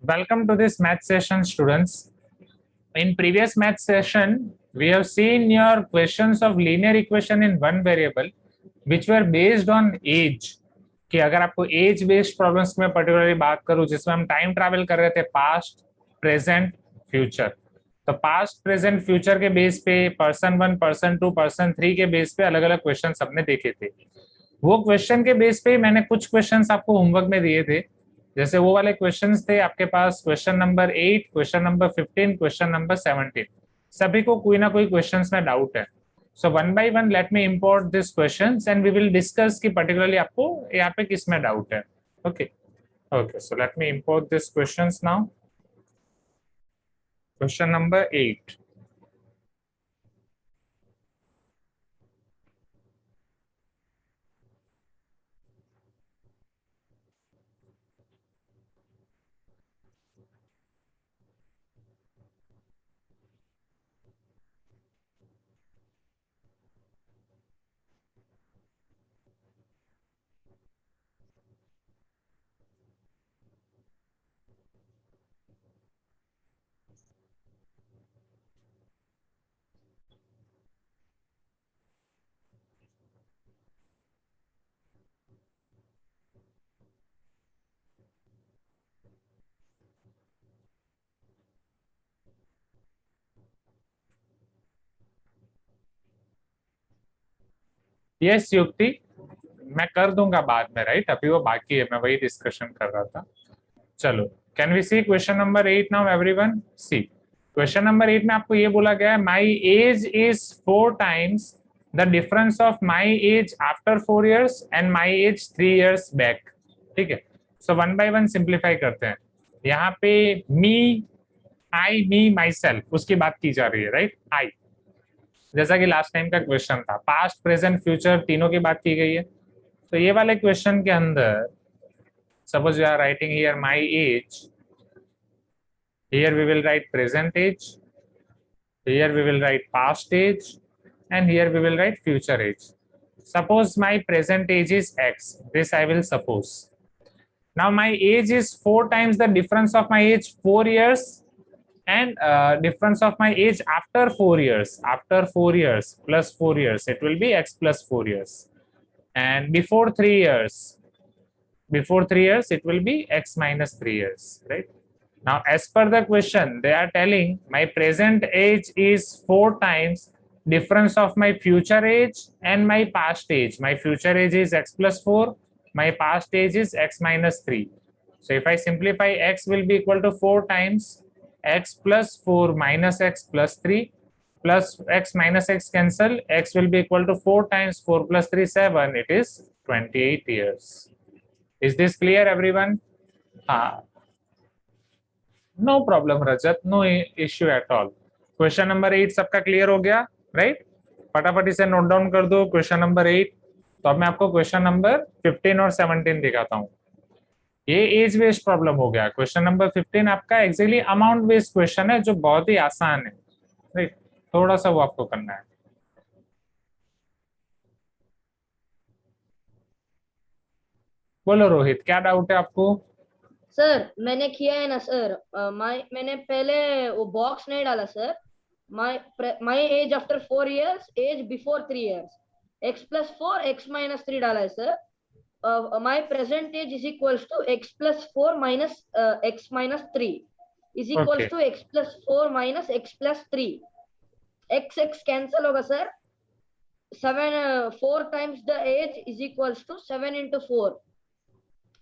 Welcome to this math session, students. In previous math session, we have seen your questions of linear equation in one variable, which were based on age. कि अगर आपको as based problems में particularly बात करूं, जिसमें हम time travel कर रहे थे पास्ट, प्रेजेंट, फ्यूचर, तो पास्ट, प्रेजेंट, फ्यूचर के बेस पे पर्सन 1, पर्सन 2, पर्सन 3 के बेस पे अलग अलग क्वेश्चन सबने देखे थे। वो क्वेश्चन के बेस पे मैंने कुछ क्वेश्चंस आपको होमवर्क में दिए थे। जैसे वो वाले क्वेश्चंस थे आपके पास, question number 8, question number 15, question number 17। सभी को कोई ना कोई क्वेश्चंस में डाउट है। So one by one let me import this questions and we will discuss कि पर्टिकुलरली आपको यहाँ पे किस में डाउट है। Okay okay, so let me import this questions now. Question number 8। Yes Yukti, मैं कर दूंगा बाद में, राइट? अभी वो बाकी है, मैं वही डिस्कशन कर रहा था। चलो, can we see question number 8 now everyone? See question number 8 में आपको ये बोला गया है, my age is 4 times the difference of my age after 4 years and my age 3 years back. ठीक है, so one by one simplify करते हैं। यहाँ पे मी, आई, मी, माई सेल्फ, उसकी बात की जा रही है, राइट? आई, जैसा कि लास्ट टाइम का क्वेश्चन था, पास्ट, प्रेजेंट, फ्यूचर तीनों की बात की गई है। तो ये वाले क्वेश्चन के अंदर suppose you are writing here my age, here we will write present age, here we will write past age, and here we will write future age. Suppose my present age is x, this I will suppose. Now my age is 4 times the difference of my age 4 years and difference of my age after 4 years, after 4 years plus 4 years, it will be x plus 4 years, and before 3 years, before 3 years it will be x minus 3 years, right? Now as per the question, they are telling my present age is 4 times difference of my future age and my past age. My future age is x plus 4, my past age is x minus 3. So if I simplify, x will be equal to 4 times x plus 4 minus x plus 3 plus x minus x cancel, x will be equal to 4 times 4 plus 3, 7, it is 28 years. Is this clear everyone? No problem Rajat, no issue at all. Question number 8 सबका clear हो गया, right? फटाफट इसे note down कर दो, question number 8। तो अब मैं आपको क्वेश्चन नंबर 15 और 17 दिखाता हूँ। ये एज बेस्ड प्रॉब्लम हो गया। क्वेश्चन नंबर 15 आपका एक्चुअली अमाउंट बेस्ड क्वेश्चन है, जो बहुत ही आसान है, राइट? थोड़ा सा वो आपको करना है। बोलो रोहित, क्या डाउट है आपको? सर मैंने किया है ना सर, मैंने पहले वो बॉक्स नहीं डाला sir. My age after 4 years, age before 3 years, x plus 4 x minus 3 डाला है sir. My present age is equals to x plus 4 minus x minus 3 is equals to x plus 4 minus x plus 3। x x cancel होगा sir. 7 4 times the age is equals to 7 into 4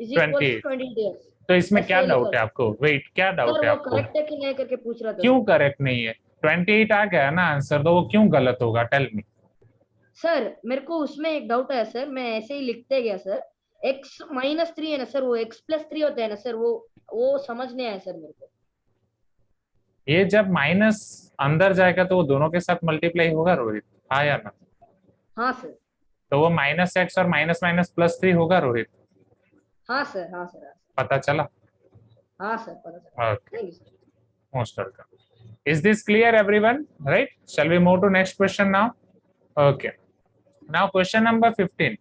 is equals to 20 years। तो इसमें क्या doubt है आपको? Wait, क्या doubt है आपको? Correct है कि नहीं करके पूछ रहा था। क्यों करेक्ट नहीं है? 28 आ गया ना आंसर, तो वो क्यों गलत होगा? टेल मी सर, मेरे को उसमें एक डाउट है सर, मैं ऐसे ही लिखते गया सर। x minus 3 है ना सर, वो x plus 3 होता है ना सर, वो समझ नहीं आया सर मेरे को। ये जब माइनस अंदर जाएगा तो वो दोनों के साथ मल्टीप्लाई होगा रोहित, हाँ या ना? हाँ सर। तो वो माइनस एक्स और माइनस माइनस प्लस 3 होगा रोहित। हाँ सर, हाँ सर, हाँ सर। पता चला? हाँ सर, पता चला। Okay, most welcome. Is this clear everyone? Right, shall we move to next question now? Okay, now question number 15।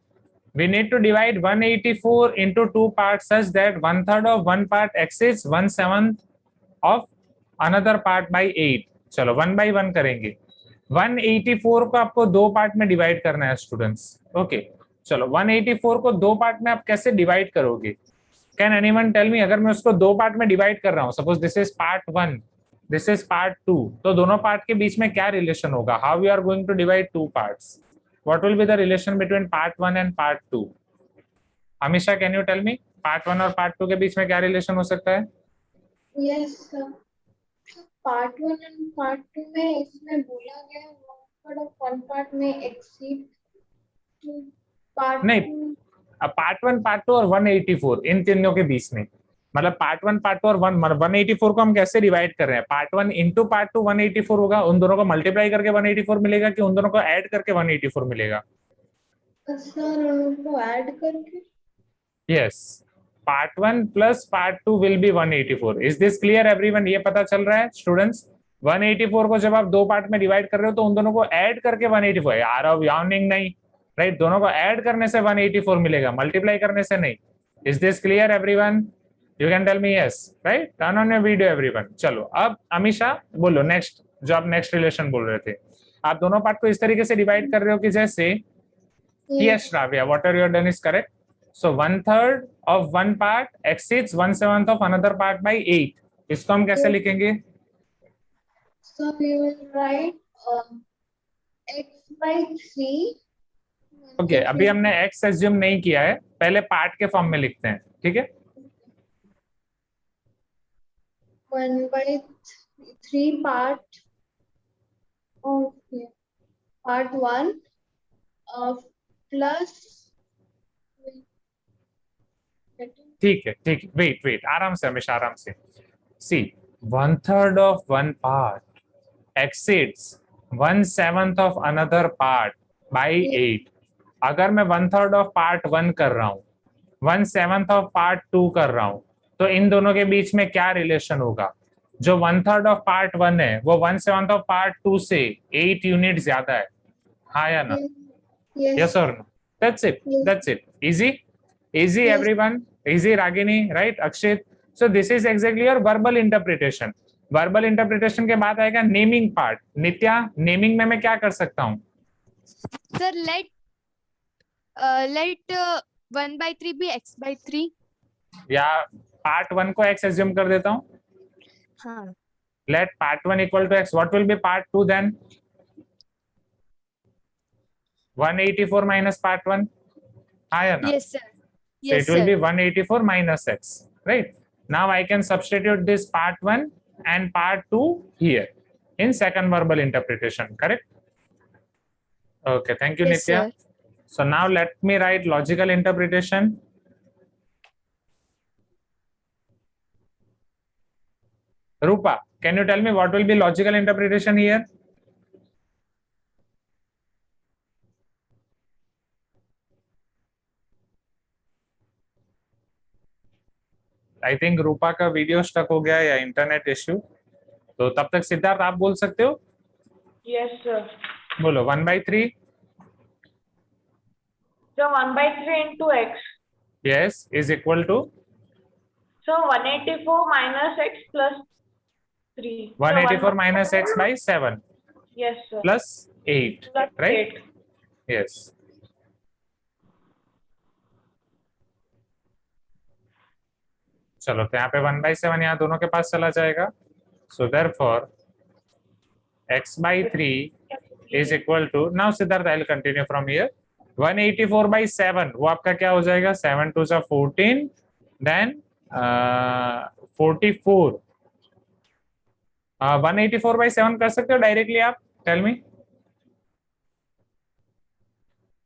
we need to divide 184 into two parts such that 1/3 of one part exceeds 1/7 of another part by 8. चलो 1 by 1 करेंगे. 184 को आपको दो part में divide करना है students. Okay, चलो 184 को दो पार्ट में आप कैसे डिवाइड करोगे? Can anyone tell me? अगर मैं उसको दो पार्ट में डिवाइड कर रहा हूं, suppose this is part 1, this is part 2, तो दोनों पार्ट के बीच में क्या रिलेशन होगा? How you are going to divide two parts? What will be the relation between part 1 and part 2? हमेशा can you tell me part 1 और part 2 के बीच में क्या रिलेशन हो सकता है? Yes sir, part 1 and part 2 में इसमें बोला गया 1/3 ऑफ वन पार्ट में एक्सीड टू पार्ट नहीं, 2. अब पार्ट 1 पार्ट 2 और 184 इन तीनों के बीच में, मतलब पार्ट 1 पार्ट 2 और 184 को हम कैसे डिवाइड कर रहे हैं? पार्ट 1 इंटू पार्ट 2 184 होगा, उन दोनों को मल्टीप्लाई करके 184 मिलेगा कि उन दोनों को ऐड करके 184 मिलेगा? सर उनको ऐड करके. Yes, part 1 plus part 2 will be 184. Is this clear everyone? ये पता चल रहा है स्टूडेंट्स? 184 को जब आप दो पार्ट में डिवाइड कर रहे हो तो उन दोनों को ऐड करके 184. यार अब यार्निंग नहीं, राइट? दोनों को ऐड करने से 184 मिलेगा, मल्टीप्लाई करने से नहीं. Is this clear everyone? You can tell me yes, right? Turn on your video everyone. चलो अब अमीशा बोलो नेक्स्ट, जो आप नेक्स्ट रिलेशन बोल रहे थे. आप दोनों पार्ट को इस तरीके से डिवाइड कर रहे हो कि जैसे yes Shravya, what are you done is correct. So 1/3 of one part exceeds 1/7 of another part by 8. इसको हम कैसे लिखेंगे? So we will write x by 3. Okay, अभी हमने x एज्यूम नहीं किया है, पहले पार्ट के फॉर्म में लिखते हैं, ठीक है? 1/3 part of part 1 plus. ठीक है, ठीक है, वेट आराम से हमेशा, आराम से. सी 1/3 of one part exceeds 1/7 of another part by 8. अगर मैं 1/3 of part 1 कर रहा हूँ, 1/7 of part 2 कर रहा हूँ, तो इन दोनों के बीच में क्या रिलेशन होगा? जो 1/3 of part 1 है वो 1/7 of part 2 से 8 यूनिट ज्यादा है, हाँ या ना? यस और no? That's it, that's it. Easy everyone, easy Ragini, right? Akshit. So this is exactly your verbal interpretation. Verbal interpretation के बाद आएगा naming part. नित्या, naming में मैं क्या कर सकता हूँ? Sir, let 1/3 be x by 3. या part 1 को x assume कर देता हूँ. हाँ. Let part 1 equal to x. What will be part 2 then? 184 minus part 1. हाँ या ना? Yes sir. So Yes it will sir. be 184 minus x, right? Now I can substitute this part 1 and part 2 here in second verbal interpretation, correct? Okay, thank you, Yes, Nitya. sir. So now let me write logical interpretation. Rupa, can you tell me what will be logical interpretation here? I think Rupa का video stuck हो गया या internet issue, तो तब तक सिद्धार्थ आप बोल सकते हो. Yes, sir. बोलो 1/3. So 1/3 into x. Yes, is equal to So 184 minus x plus 3. 184 minus x by 7 Yes, sir. plus 8, Plus right? 8. Yes. चलो तो यहाँ पे 1/7 यहाँ दोनों के पास चला जाएगा. So therefore x by 3 is equal to, now Siddharth I'll continue from here. 184 by 7 वो आपका क्या हो जाएगा? 7 2 14, then 44. 184 by 7 कर सकते हो डायरेक्टली आप? Tell me.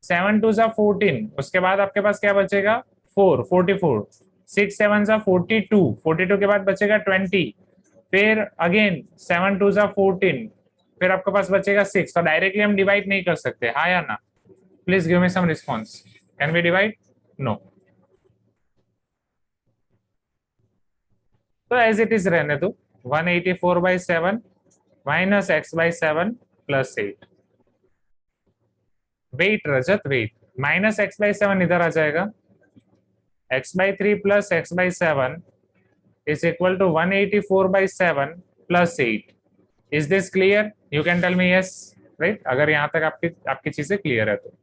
7 2 14, उसके बाद आपके पास क्या बचेगा? 4 44. 6 7 42, 42 के बाद बचेगा 20, फिर अगेन 7 2 14, फिर आपके पास बचेगा 6. तो डायरेक्टली हम डिवाइड नहीं कर सकते, हाँ या ना? Please give me some response. Can we divide? No. तो एज इट इज रहने दो. 184 by 7 minus x by 7 plus 8. Wait Rajat, wait. Minus x by seven इधर आ जाएगा, x by three plus x by seven is equal to 184/7 प्लस 8. Is this clear? You can tell me yes, right? अगर यहाँ तक आपकी आपकी चीजें क्लियर है तो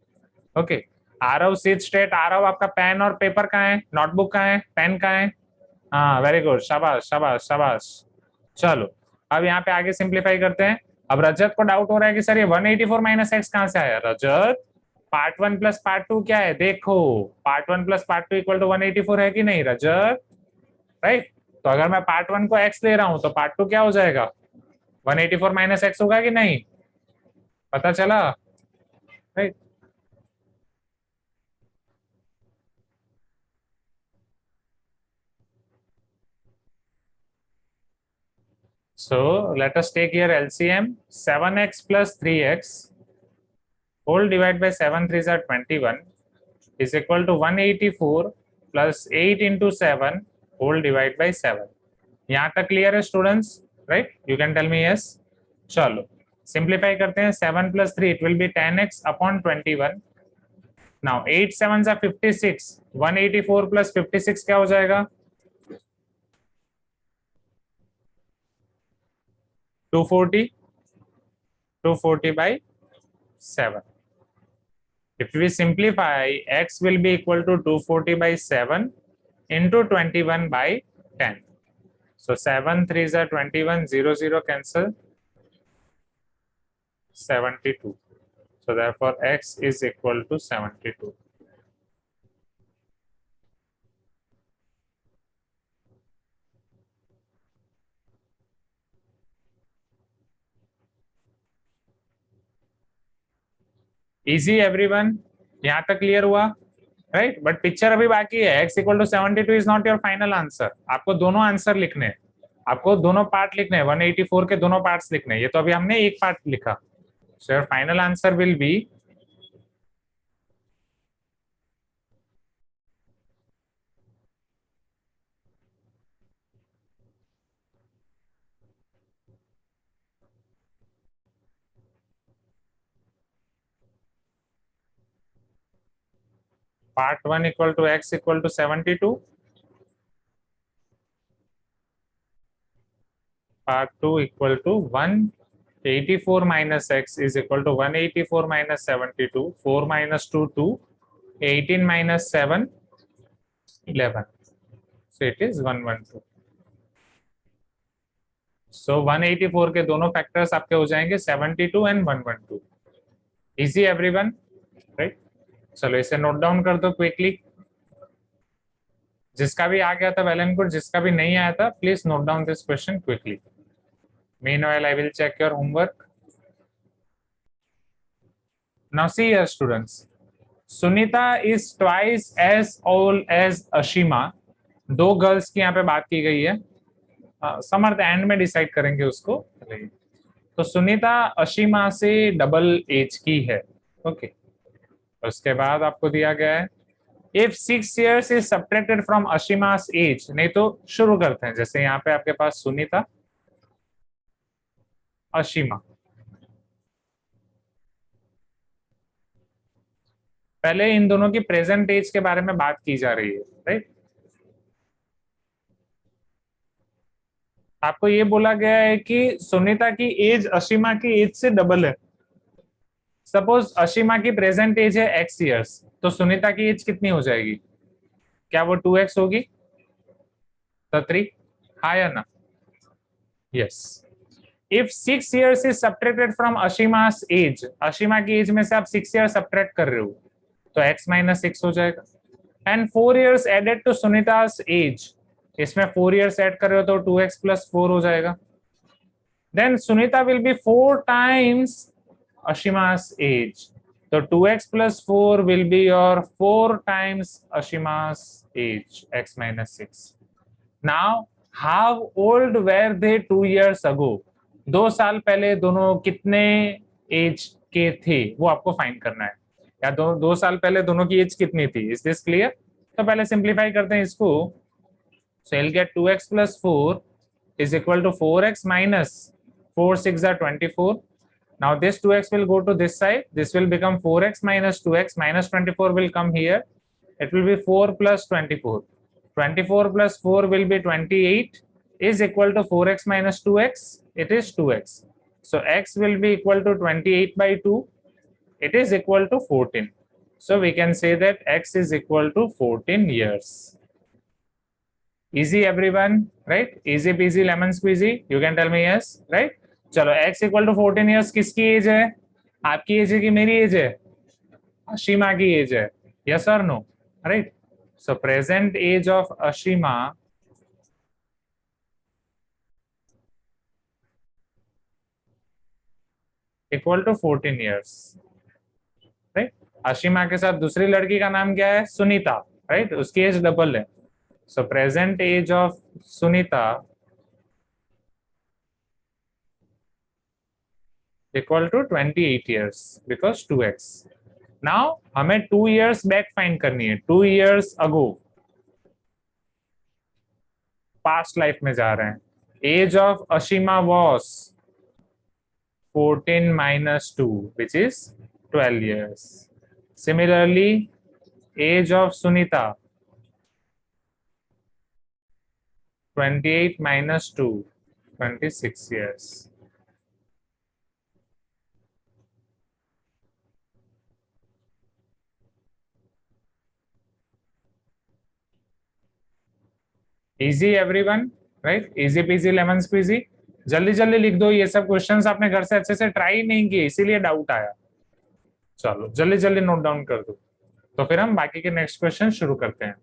okay. Aarav sit straight, Aarav आपका पेन और पेपर कहाँ है, नोटबुक कहाँ है, पेन कहाँ है? हाँ वेरी गुड, शाबाश शाबाश शाबाश. चलो अब यहाँ पे आगे सिंप्लीफाई करते हैं. अब रजत को डाउट हो रहा है कि सर ये 184 माइनस एक्स कहाँ से आया. Rajat, part one plus part two क्या है देखो, part one plus part two equal to 184 है कि नहीं रजत, राइट? तो अगर मैं पार्ट वन को एक्स ले रहा हूं तो पार्ट टू क्या हो जाएगा, 184 माइनस एक्स होगा कि नहीं, पता चला, right? So let us take here LCM. 7x plus 3x whole divided by 7 3s are 21 is equal to 184 plus 8 into 7 whole divided by 7. यहाँ तक क्लियर है students, right? You can tell me yes. चलो simplify करते हैं. 7 plus 3 it will be 10x upon 21. Now 8 7s are 56. 184 plus 56 क्या हो जाएगा, 240. 240/7. If we simplify, x will be equal to 240/7 into 21/10. So 7 3s are 21, 0 0 cancel, 72. So therefore x is equal to 72. Easy everyone, यहाँ तक clear हुआ, right? But picture अभी बाकी है. x equal to 72 is not your final answer. आपको दोनों answer लिखने हैं, आपको दोनों पार्ट लिखने हैं, 184 के दोनों पार्ट्स लिखने हैं. ये तो अभी हमने एक पार्ट लिखा. So your final answer will be part 1 equal to x equal to 72, part 2 equal to 184 minus x is equal to 184 minus 72, 4 minus 2 2, 18 minus 7 11. So it is 112. So 184 के दोनों फैक्टर्स आपके हो जाएंगे 72 एंड 112. Easy everyone, right? चलो इसे note down कर दो quickly. जिसका भी आ गया था वेल एंड गुड, जिसका भी नहीं आया था please note down this question quickly. Meanwhile, I will check your homework. Now see here students, Sunita is twice as old as Ashima. दो गर्ल्स की यहाँ पे बात की गई है. समर्थ एंड में डिसाइड करेंगे उसको. तो सुनीता अशीमा से डबल एज की है. ओके उसके बाद आपको दिया गया है if 6 years is subtracted from Ashima's age. नहीं तो शुरू करते हैं. जैसे यहाँ पे आपके पास सुनीता अशीमा, पहले इन दोनों की प्रेजेंट एज के बारे में बात की जा रही है, राइट? आपको ये बोला गया है कि सुनीता की एज अशीमा की एज से डबल है. सपोज अशीमा की प्रेजेंट एज है x years, तो सुनीता की एज कितनी हो जाएगी? क्या वो 2x होगी? तो 3, हाँ या ना? Yes. If 6 years is subtracted from Ashima's age, Ashima की एज में से आप 6 years subtract कर रहे हो तो x minus 6 हो जाएगा. And 4 years added to Sunita's age, इसमें 4 years add कर रहे हो तो 2x plus 4 हो जाएगा. Then Sunita will be 4 times Ashima's age. तो 2x plus 4 will be your 4 times Ashima's age, x minus 6. Now, how old were they 2 years ago? 2 साल पहले दोनों कितने एज के थे वो आपको फाइंड करना है. या दो साल पहले दोनों की एज कितनी थी. Is this clear? तो पहले सिंप्लीफाई करते हैं इसको. So will get 2x plus 4 is equal to 4x minus 4 6 are 24. Now this 2x will go to this side. This will become 4x minus 2x. Minus 24 will come here. It will be 4 plus 24. 24 plus 4 will be 28 is equal to 4x minus 2x. It is 2x. So x will be equal to 28 by 2. It is equal to 14. So we can say that x is equal to 14 years. Easy everyone, right? Easy peasy lemon squeezy. You can tell me yes, right? चलो x equal to 14 years किसकी as है? आपकी as है कि मेरी as है? अशीमा की as है. Yes or no? Right? So present age of Ashima equal to 14 years. Right? Ashima के साथ दूसरी लड़की का नाम क्या है? सुनीता. Right? उसकी एज डबल है. So present age of Sunita equal to 28 years because 2x. Now हमें 2 years back find करनी है. 2 years ago past life में जा रहे हैं. Age of Ashima was 14 minus 2 which is 12 years. Similarly, age of Sunita 28 minus 2, 26 years. Easy everyone, right? Easy peasy lemon squeezy. जल्दी जल्दी लिख दो. ये सब क्वेश्चंस आपने घर से अच्छे से ट्राई नहीं किए इसीलिए डाउट आया. चलो जल्दी जल्दी नोट डाउन कर दो. तो फिर हम बाकी के नेक्स्ट क्वेश्चन शुरू करते हैं.